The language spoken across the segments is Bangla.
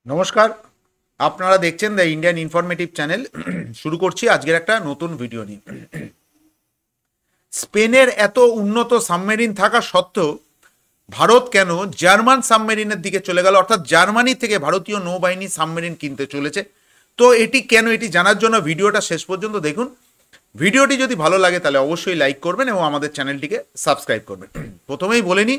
নমস্কার, আপনারা দেখছেন দ্য ইন্ডিয়ান ইনফরমেটিভ চ্যানেল। শুরু করছি আজকের একটা নতুন ভিডিও নিয়ে। স্পেনের এত উন্নত সাবমেরিন থাকা সত্ত্বেও ভারত কেন জার্মান সাবমেরিনের দিকে চলে গেল, অর্থাৎ জার্মানি থেকে ভারতীয় নৌবাহিনী সাবমেরিন কিনতে চলেছে। তো এটি কেন, এটি জানার জন্য ভিডিওটা শেষ পর্যন্ত দেখুন। ভিডিওটি যদি ভালো লাগে তাহলে অবশ্যই লাইক করবেন এবং আমাদের চ্যানেলটিকে সাবস্ক্রাইব করবেন। প্রথমেই বলে নিই,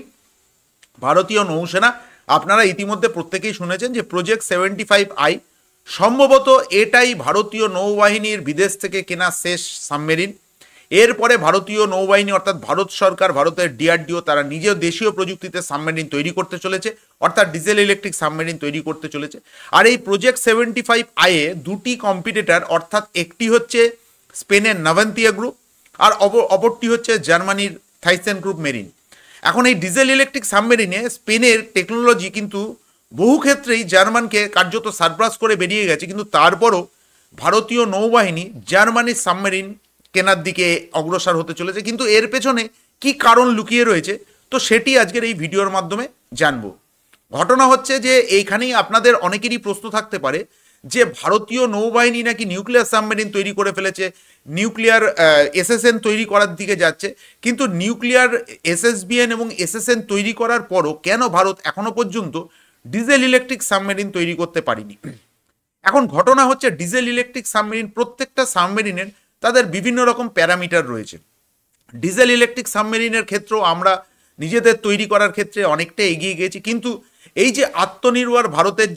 ভারতীয় নৌসেনা, আপনারা ইতিমধ্যে প্রত্যেকেই শুনেছেন যে প্রজেক্ট 75I সম্ভবত এটাই ভারতীয় নৌবাহিনীর বিদেশ থেকে কেনা শেষ সাবমেরিন। এরপরে ভারতীয় নৌবাহিনী অর্থাৎ ভারত সরকার, ভারতের ডিআরডিও, তারা নিজের দেশীয় প্রযুক্তিতে সাবমেরিন তৈরি করতে চলেছে, অর্থাৎ ডিজেল ইলেকট্রিক সাবমেরিন তৈরি করতে চলেছে। আর এই প্রজেক্ট 75I এ দুটি কম্পিটিটর, অর্থাৎ একটি হচ্ছে স্পেনের নাভান্তিয়া গ্রুপ আর অপরটি হচ্ছে জার্মানির থাইসেন গ্রুপ মেরিন। এখন এই ডিজেল ইলেকট্রিক সাবমেরিনে স্পেনের টেকনোলজি কিন্তু বহু ক্ষেত্রেই জার্মানকে কার্যত সারপ্রাস করে বেরিয়ে গেছে, কিন্তু তারপরও ভারতীয় নৌবাহিনী জার্মানির সাবমেরিন কেনার দিকে অগ্রসর হতে চলেছে। কিন্তু এর পেছনে কি কারণ লুকিয়ে রয়েছে, তো সেটি আজকের এই ভিডিওর মাধ্যমে জানবো। ঘটনা হচ্ছে যে এইখানেই আপনাদের অনেকেরই প্রশ্ন থাকতে পারে যে ভারতীয় নৌবাহিনী নাকি নিউক্লিয়ার সাবমেরিন তৈরি করে ফেলেছে, নিউক্লিয়ার এসএসএন তৈরি করার দিকে যাচ্ছে, কিন্তু নিউক্লিয়ার এসএসবিএন এবং এসএসএন তৈরি করার পরও কেন ভারত এখনো পর্যন্ত ডিজেল ইলেকট্রিক সাবমেরিন তৈরি করতে পারেনি। এখন ঘটনা হচ্ছে ডিজেল ইলেকট্রিক সাবমেরিন, প্রত্যেকটা সাবমেরিনের তাদের বিভিন্ন রকম প্যারামিটার রয়েছে। ডিজেল ইলেকট্রিক সাবমেরিনের ক্ষেত্রেও আমরা নিজেদের তৈরি করার ক্ষেত্রে অনেকটা এগিয়ে গেছি, কিন্তু এই যে আত্মনির্ভর ভারতের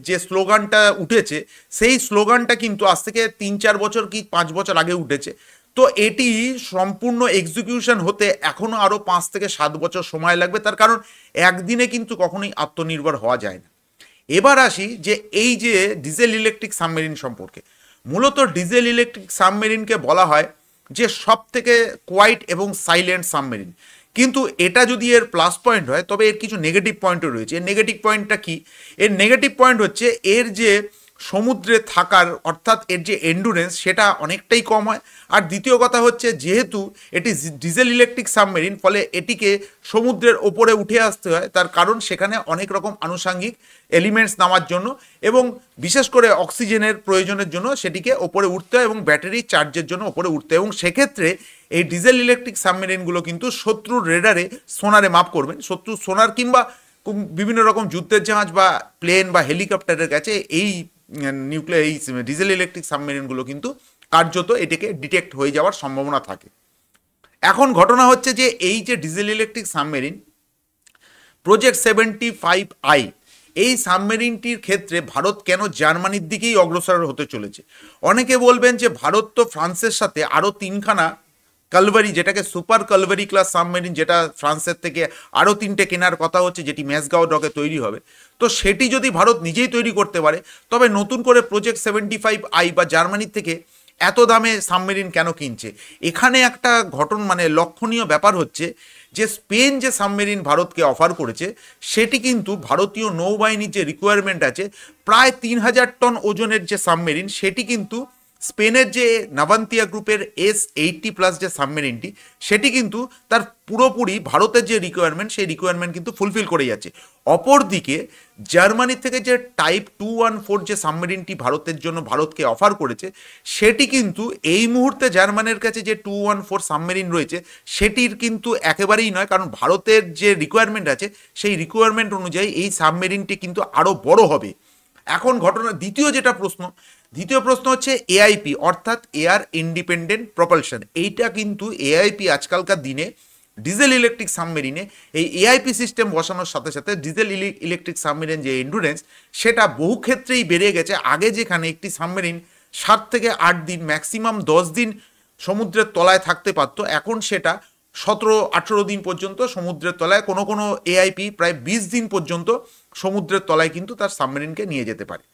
যে স্লোগানটা উঠেছে, সেই স্লোগানটা কিন্তু আজ থেকে 3-4 বছর কি 5 বছর আগে উঠেছে। তো এটি সম্পূর্ণ এক্সিকিউশন হতে এখনো আরও 5 থেকে 7 বছর সময় লাগবে, তার কারণ একদিনে কিন্তু কখনোই আত্মনির্ভর হওয়া যায় না। এবার আসি যে এই যে ডিজেল ইলেকট্রিক সাবমেরিন সম্পর্কে। মূলত ডিজেল ইলেকট্রিক সাবমেরিনকে বলা হয় যে সব থেকে কোয়াইট এবং সাইলেন্ট সাবমেরিন, কিন্তু এটা যদি এর প্লাস পয়েন্ট হয় তবে এর কিছু নেগেটিভ পয়েন্টও রয়েছে। এর নেগেটিভ পয়েন্টটা কি? এর নেগেটিভ পয়েন্ট হচ্ছে এর যে সমুদ্রে থাকার, অর্থাৎ এর যে এন্ডুরেন্স, সেটা অনেকটাই কম হয়। আর দ্বিতীয় কথা হচ্ছে যেহেতু এটি ডিজেল ইলেকট্রিক সাবমেরিন, ফলে এটিকে সমুদ্রের ওপরে উঠে আসতে হয়, তার কারণ সেখানে অনেক রকম আনুষাঙ্গিক এলিমেন্টস নামার জন্য এবং বিশেষ করে অক্সিজেনের প্রয়োজনের জন্য সেটিকে ওপরে উঠতে হয় এবং ব্যাটারি চার্জের জন্য ওপরে উঠতে হয়। এবং সেক্ষেত্রে এই ডিজেল ইলেকট্রিক সাবমেরিনগুলো কিন্তু শত্রুর রেডারে, সোনারে মাপ করবেন, শত্রু সোনার কিংবা বিভিন্ন রকম যুদ্ধের জাহাজ বা প্লেন বা হেলিকপ্টারের কাছে এই এই ডিজেল ইলেকট্রিক সাবমেরিনগুলো কিন্তু কার্যত এটাকে ডিটেক্ট হয়ে যাওয়ার সম্ভাবনা থাকে। এখন ঘটনা হচ্ছে যে এই যে diesel electric submarine project 75I, এই সাবমেরিনটির ক্ষেত্রে ভারত কেন জার্মানির দিকেই অগ্রসর হতে চলেছে। অনেকে বলবেন যে ভারত তো ফ্রান্সের সাথে আরও 3খানা কালভারি, যেটাকে সুপার কালভারি ক্লাস সাবমেরিন, যেটা ফ্রান্সের থেকে আরও 3টে কেনার কথা হচ্ছে, যেটি ম্যাসগাঁও ডকে তৈরি হবে। তো সেটি যদি ভারত নিজেই তৈরি করতে পারে, তবে নতুন করে প্রজেক্ট 75I বা জার্মানির থেকে এত দামে সাবমেরিন কেন কিনছে। এখানে একটা লক্ষণীয় ব্যাপার হচ্ছে যে স্পেন যে সাবমেরিন ভারতকে অফার করেছে, সেটি কিন্তু ভারতীয় নৌবাহিনীর যে রিকোয়ারমেন্ট আছে, প্রায় 3000 টন ওজনের যে সাবমেরিন, সেটি কিন্তু স্পেনের যে নাভান্তিয়া গ্রুপের S80+ যে সাবমেরিনটি, সেটি কিন্তু তার পুরোপুরি ভারতের যে রিকোয়ারমেন্ট, সেই রিকোয়ারমেন্ট কিন্তু ফুলফিল করে যাচ্ছে। অপরদিকে জার্মানি থেকে যে টাইপ 214 যে সাবমেরিনটি ভারতের জন্য ভারতকে অফার করেছে, সেটি কিন্তু এই মুহূর্তে জার্মানের কাছে যে 214 সাবমেরিন রয়েছে, সেটির কিন্তু একেবারেই নয়, কারণ ভারতের যে রিকোয়ারমেন্ট আছে, সেই রিকোয়ারমেন্ট অনুযায়ী এই সাবমেরিনটি কিন্তু আরও বড় হবে। এখন দ্বিতীয় প্রশ্ন হচ্ছে এআইপি, অর্থাৎ এয়ার ইন্ডিপেন্ডেন্ট প্রপালশন। এইটা কিন্তু এআইপি আজকালকার দিনে ডিজেল ইলেকট্রিক সাবমেরিনে এই এআইপি সিস্টেম বসানোর সাথে সাথে ডিজেল ইলেকট্রিক সাবমেরিন যে এন্ডুরেন্স, সেটা বহু ক্ষেত্রেই বেড়ে গেছে। আগে যেখানে একটি সাবমেরিন 7 থেকে 8 দিন, ম্যাক্সিমাম 10 দিন সমুদ্রের তলায় থাকতে পারত, এখন সেটা 17-18 দিন পর্যন্ত সমুদ্রের তলায়, কোনো কোনো এআইপি প্রায় 20 দিন পর্যন্ত সমুদ্রের তলায় কিন্তু তার সাবমেরিনকে নিয়ে যেতে পারে।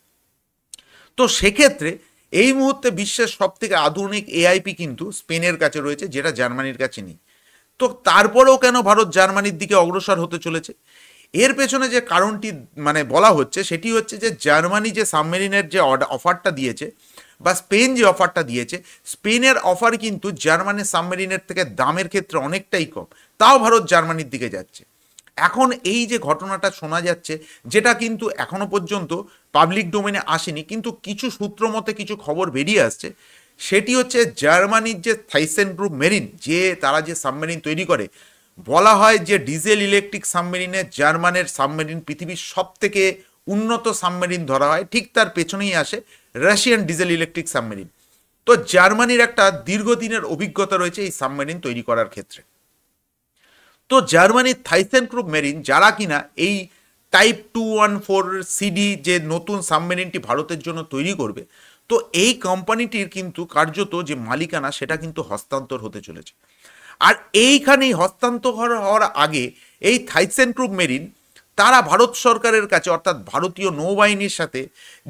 তো সেক্ষেত্রে এই মুহূর্তে বিশ্বের সব থেকে আধুনিক এআইপি কিন্তু স্পেনের কাছে রয়েছে, যেটা জার্মানির কাছে নেই। তো তারপরেও কেন ভারত জার্মানির দিকে অগ্রসর হতে চলেছে? এর পেছনে যে কারণটি বলা হচ্ছে, সেটি হচ্ছে যে জার্মানি যে সাবমেরিনের যে অফারটা দিয়েছে বা স্পেন যে অফারটা দিয়েছে, স্পেনের অফার কিন্তু জার্মানির সাবমেরিনের থেকে দামের ক্ষেত্রে অনেকটাই কম, তাও ভারত জার্মানির দিকে যাচ্ছে। এখন এই যে ঘটনাটা শোনা যাচ্ছে, যেটা কিন্তু এখনো পর্যন্ত পাবলিক ডোমেনে আসেনি, কিন্তু কিছু সূত্র মতে কিছু খবর বেরিয়ে আসছে, সেটি হচ্ছে জার্মানির যে থাইসেন গ্রুপ মেরিন, যে তারা যে সাবমেরিন তৈরি করে, বলা হয় যে ডিজেল ইলেকট্রিক সাবমেরিনে জার্মানের সাবমেরিন পৃথিবীর সব থেকে উন্নত সাবমেরিন ধরা হয়। ঠিক তার পেছনেই আসে রাশিয়ান ডিজেল ইলেকট্রিক সাবমেরিন। তো জার্মানির একটা দীর্ঘদিনের অভিজ্ঞতা রয়েছে এই সাবমেরিন তৈরি করার ক্ষেত্রে। তো জার্মানির থাইসেন গ্রুপ মেরিন, যারা কিনা এই টাইপ 214 সিডি যে নতুন সাবমেরিনটি ভারতের জন্য তৈরি করবে, তো এই কোম্পানিটির কিন্তু কার্যত যে মালিকানা সেটা কিন্তু হস্তান্তর হতে চলেছে। আর এইখানেই হস্তান্তর হওয়ার আগে এই থাইসেন গ্রুপ মেরিন তারা ভারত সরকারের কাছে, অর্থাৎ ভারতীয় নৌবাহিনীর সাথে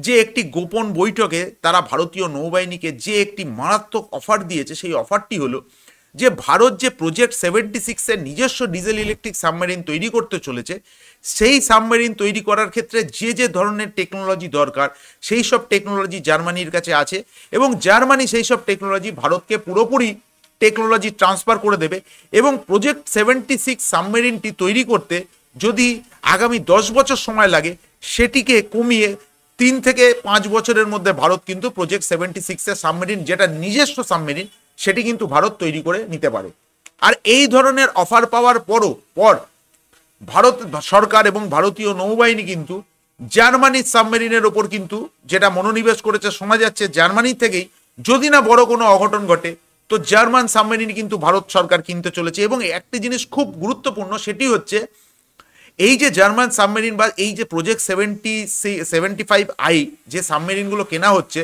যে একটি গোপন বৈঠকে তারা ভারতীয় নৌবাহিনীকে যে একটি মারাত্মক অফার দিয়েছে, সেই অফারটি হলো যে ভারত যে প্রজেক্ট 76-এর নিজস্ব ডিজেল ইলেকট্রিক সাবমেরিন তৈরি করতে চলেছে, সেই সাবমেরিন তৈরি করার ক্ষেত্রে যে যে ধরনের টেকনোলজি দরকার, সেই সব টেকনোলজি জার্মানির কাছে আছে, এবং জার্মানি সেই সব টেকনোলজি ভারতকে পুরোপুরি টেকনোলজি ট্রান্সফার করে দেবে। এবং প্রজেক্ট 76 সাবমেরিনটি তৈরি করতে যদি আগামী 10 বছর সময় লাগে, সেটিকে কমিয়ে 3 থেকে 5 বছরের মধ্যে ভারত কিন্তু প্রজেক্ট 76-এর সাবমেরিন, যেটা নিজস্ব সাবমেরিন, সেটি কিন্তু ভারত তৈরি করে নিতে পারে। আর এই ধরনের অফার পাওয়ার পর ভারত সরকার এবং ভারতীয় নৌবাহিনী কিন্তু জার্মানির সাবমেরিনের ওপর কিন্তু যেটা মনোনিবেশ করেছে, শোনা যাচ্ছে জার্মানি থেকেই যদি না বড় কোনো অঘটন ঘটে, তো জার্মান সাবমেরিন কিন্তু ভারত সরকার কিনতে চলেছে। এবং একটি জিনিস খুব গুরুত্বপূর্ণ, সেটি হচ্ছে এই যে জার্মান সাবমেরিন বা এই যে প্রজেক্ট 75I যে সাবমেরিনগুলো কেনা হচ্ছে,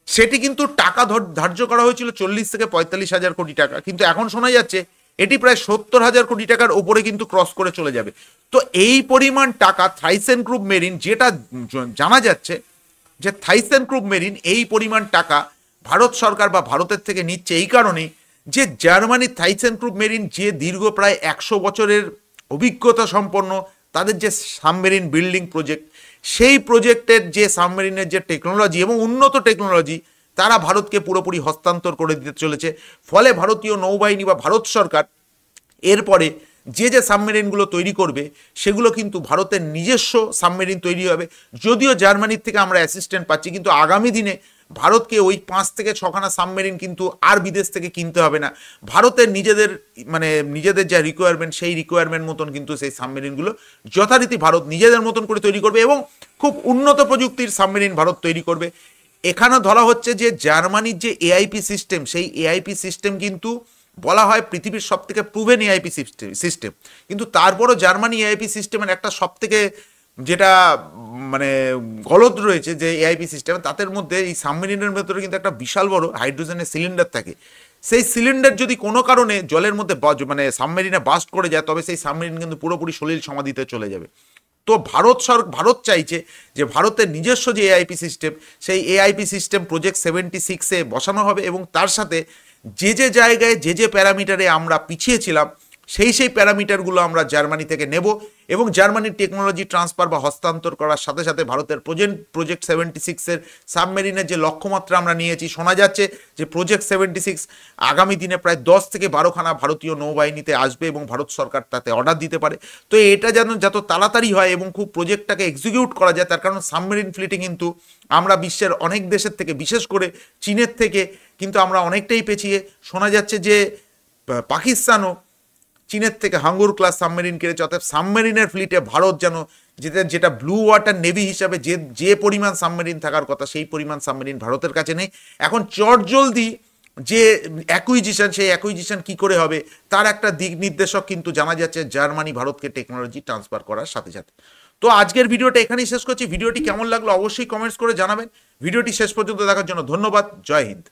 সেটি কিন্তু টাকা ধার্য করা হয়েছিল 40 থেকে 45 হাজার কোটি টাকা, কিন্তু এখন শোনা যাচ্ছে এটি প্রায় 70,000 কোটি টাকার ওপরে কিন্তু ক্রস করে চলে যাবে। তো এই পরিমাণ টাকা থাইসেন গ্রুপ মেরিন, যেটা জানা যাচ্ছে যে থাইসেন গ্রুপ মেরিন এই পরিমাণ টাকা ভারত সরকার বা ভারতের থেকে নিচ্ছে এই কারণেই যে জার্মানির থাইসেন গ্রুপ মেরিন যে দীর্ঘ প্রায় 100 বছরের অভিজ্ঞতা সম্পন্ন তাদের যে সাবমেরিন বিল্ডিং প্রজেক্ট, সেই প্রজেক্টের যে সাবমেরিনের যে টেকনোলজি এবং উন্নত টেকনোলজি তারা ভারতকে পুরোপুরি হস্তান্তর করে দিতে চলেছে। ফলে ভারতীয় নৌবাহিনী বা ভারত সরকার এরপরে যে যে সাবমেরিনগুলো তৈরি করবে, সেগুলো কিন্তু ভারতের নিজস্ব সাবমেরিন তৈরি হবে। যদিও জার্মানির থেকে আমরা অ্যাসিস্ট্যান্ট পাচ্ছি, কিন্তু আগামী দিনে ভারতকে ওই 5 থেকে 6খানা সাবমেরিন কিন্তু আর বিদেশ থেকে কিনতে হবে না। ভারতের নিজেদের যা রিকোয়ারমেন্ট, সেই রিকোয়ারমেন্ট মতন কিন্তু সেই সাবমেরিনগুলো যথারীতি ভারত নিজেদের মতন করে তৈরি করবে এবং খুব উন্নত প্রযুক্তির সাবমেরিন ভারত তৈরি করবে। এখানে ধরা হচ্ছে যে জার্মানির যে এআইপি সিস্টেম, সেই এআইপি সিস্টেম কিন্তু বলা হয় পৃথিবীর সব থেকে প্রুভেন এআইপি সিস্টেম, কিন্তু তারপরও জার্মানি এআইপি সিস্টেমের একটা সব থেকে যেটা গলদ রয়েছে যে এআইপি সিস্টেম, তাদের মধ্যে এই সাবমেরিনের ভেতরে কিন্তু একটা বিশাল বড় হাইড্রোজেনের সিলিন্ডার থাকে। সেই সিলিন্ডার যদি কোনো কারণে জলের মধ্যে সাবমেরিনে বাস্ট করে যায়, তবে সেই সাবমেরিন কিন্তু পুরোপুরি সলিল সমাধিতে চলে যাবে। তো ভারত চাইছে যে ভারতের নিজস্ব যে এআইপি সিস্টেম, সেই এআইপি সিস্টেম প্রজেক্ট 76-এ বসানো হবে এবং তার সাথে যে যে জায়গায় যে যে প্যারামিটারে আমরা পিছিয়ে ছিলাম, সেই প্যারামিটারগুলো আমরা জার্মানি থেকে নেব এবং জার্মানির টেকনোলজি ট্রান্সফার বা হস্তান্তর করার সাথে সাথে ভারতের প্রজেক্ট 76-এর সাবমেরিনের যে লক্ষ্যমাত্রা আমরা নিয়েছি, শোনা যাচ্ছে যে প্রজেক্ট 76 আগামী দিনে প্রায় 10 থেকে 12খানা ভারতীয় নৌবাহিনীতে আসবে এবং ভারত সরকার তাতে অর্ডার দিতে পারে। তো এটা যেন যত তাড়াতাড়ি হয় এবং খুব প্রজেক্টটাকে এক্সিকিউট করা যায়, তার কারণ সাবমেরিন ফ্লিটে কিন্তু আমরা বিশ্বের অনেক দেশের থেকে, বিশেষ করে চীনের থেকে কিন্তু আমরা অনেকটাই পেছিয়ে। শোনা যাচ্ছে যে পাকিস্তানও চীনের থেকে হাঙ্গুর ক্লাস সাবমেরিন কিনেছে। অর্থাৎ সাবমেরিনের ফ্লিটে ভারত যেন যেটা ব্লু ওয়াটার নেভি হিসাবে যে পরিমাণ সাবমেরিন থাকার কথা, সেই পরিমাণ সাবমেরিন ভারতের কাছে নেই। এখন চটজলদি যে অ্যাকুইজিশন, সেই অ্যাকুইজিশন কি করে হবে তার একটা দিক নির্দেশক কিন্তু জানা যাচ্ছে জার্মানি ভারতকে টেকনোলজি ট্রান্সফার করার সাথে সাথে। তো আজকের ভিডিওটা এখানেই শেষ করছি। ভিডিওটি কেমন লাগলো অবশ্যই কমেন্টস করে জানাবেন। ভিডিওটি শেষ পর্যন্ত দেখার জন্য ধন্যবাদ। জয় হিন্দ।